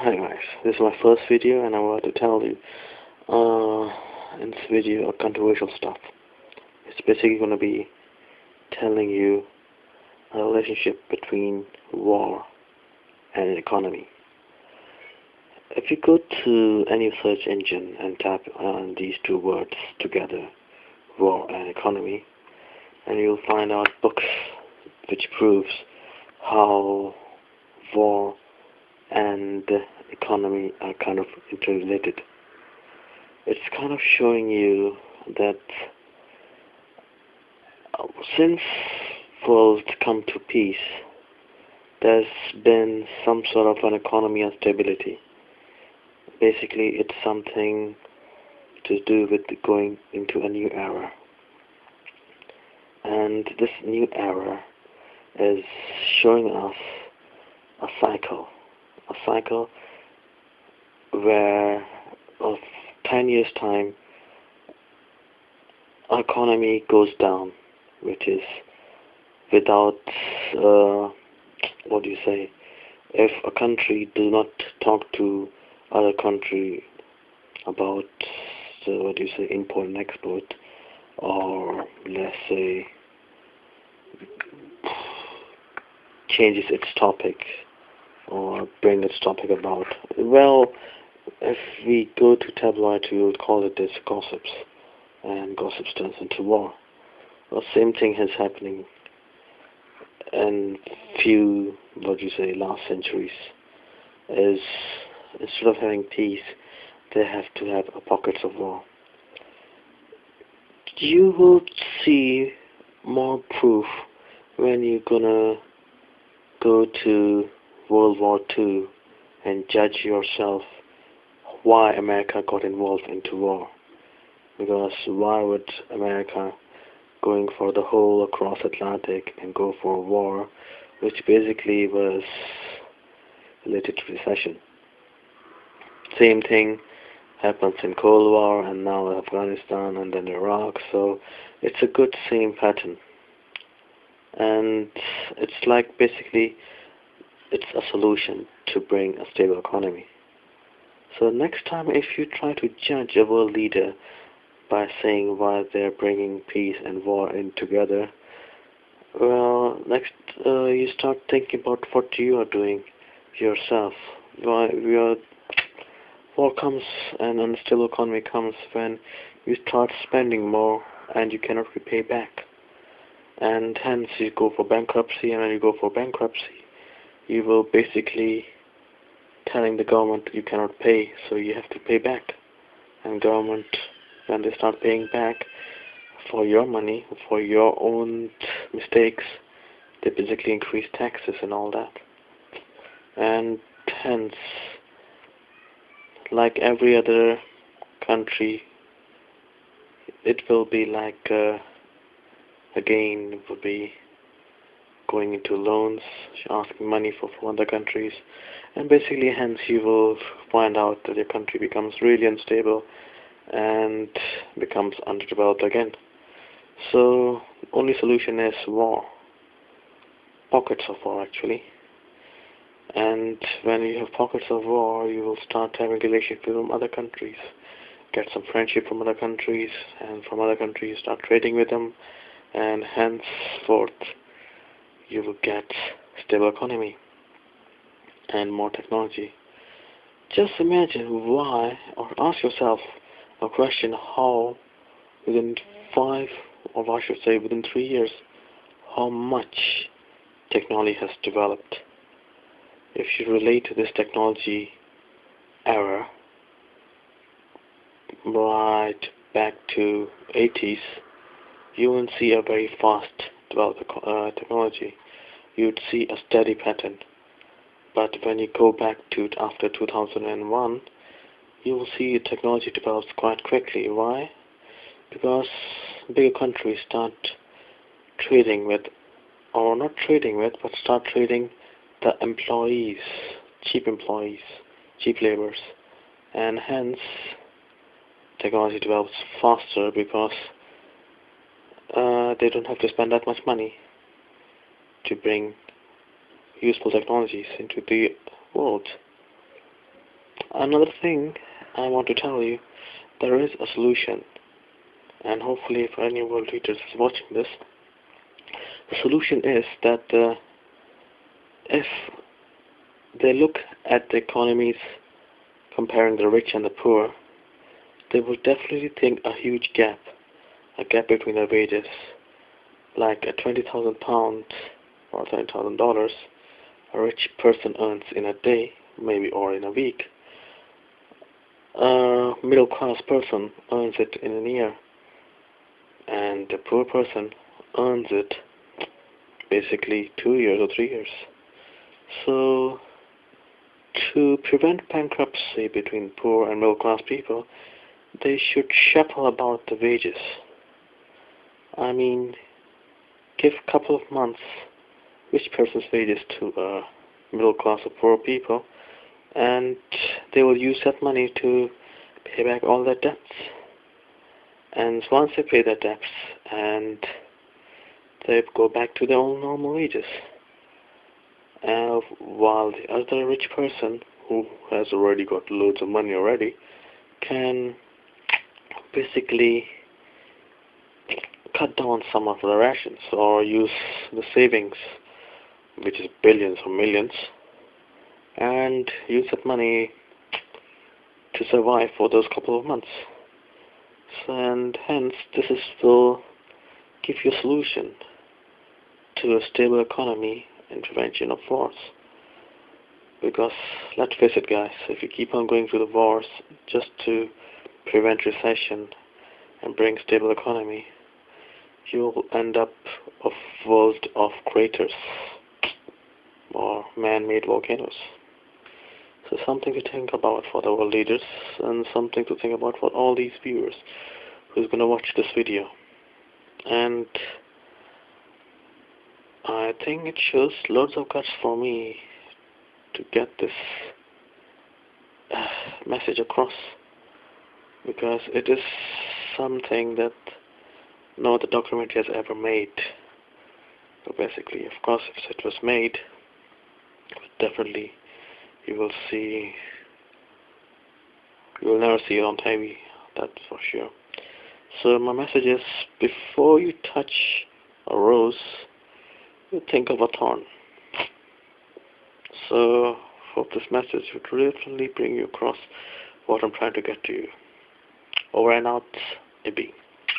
Hi guys, this is my first video and I want to tell you in this video controversial stuff. It's basically going to be telling you a relationship between war and economy. If you go to any search engine and tap on these two words together, war and economy, and you'll find out books which proves how war and economy are kind of interrelated. It's kind of showing you that since world come to peace, there's been some sort of an economy instability. Basically, it's something to do with going into a new era. And this new era is showing us a cycle where of 10 years time our economy goes down, which is without what do you say, if a country does not talk to other country about what do you say, import and export, or let's say changes its topic or bring its topic about. Well, if we go to tabloid, we would call it as gossips, and gossips turns into war. Well, same thing is happening in few, what do you say, last centuries. Is instead of having peace, they have to have pockets of war. You will see more proof when you're gonna go to World War II and judge yourself why America got involved into war. Because why would America going for the whole across Atlantic and go for a war which basically was related to recession? Same thing happens in Cold War and now Afghanistan and then Iraq, so it's a good same pattern. And it's like basically it's a solution to bring a stable economy. So next time if you try to judge a world leader by saying why they're bringing peace and war in together, well, next you start thinking about what you are doing yourself. Why war comes and unstable economy comes when you start spending more and you cannot repay back, and hence you go for bankruptcy, and when you go for bankruptcy you will basically telling the government you cannot pay, so you have to pay back. And government, when they start paying back for your money, for your own mistakes, they basically increase taxes and all that. And hence, like every other country, it will be like again, it will be going into loans, asking money from other countries, and basically hence you will find out that your country becomes really unstable and becomes underdeveloped again. So only solution is war, pockets of war actually. And when you have pockets of war, you will start having relationship with other countries, get some friendship from other countries, and from other countries start trading with them, and henceforth you will get stable economy and more technology. Just imagine why, or ask yourself a question, how within 5, or I should say within 3 years, how much technology has developed. If you relate to this technology era right back to 80s, you won't see a very fast developed technology. You'd see a steady pattern. But when you go back to after 2001, you will see technology develops quite quickly. Why? Because bigger countries start trading with, or not trading with, but start trading the employees, cheap laborers, and hence technology develops faster because they don't have to spend that much money to bring useful technologies into the world. Another thing I want to tell you, there is a solution, and hopefully if any world leaders is watching this, the solution is that if they look at the economies comparing the rich and the poor, they will definitely think a huge gap, a gap between their wages, like a £20,000 or $20,000 a rich person earns in a day, maybe, or in a week. A middle class person earns it in a year, and a poor person earns it basically 2 years or 3 years. So, to prevent bankruptcy between poor and middle class people, they should shuffle about the wages. I mean, give a couple of months rich person's wages to middle class or poor people, and they will use that money to pay back all their debts. And once they pay their debts, and they go back to their own normal wages, while the other rich person who has already got loads of money already can basically cut down some of the rations or use the savings, which is billions or millions, and use that money to survive for those couple of months. And hence, this will give you a solution to a stable economy and prevention of wars. Because, let's face it guys, if you keep on going through the wars just to prevent recession and bring stable economy, you'll end up a world of craters or man-made volcanoes. So something to think about for the world leaders, and something to think about for all these viewers who's going to watch this video. And I think it shows loads of guts for me to get this message across, because it is something that no other documentary has ever made. So basically, of course, if it was made, definitely you will never see it on TV, that's for sure. So my message is, before you touch a rose, you think of a thorn. So hope this message would really bring you across what I'm trying to get to you. Over and out, AB.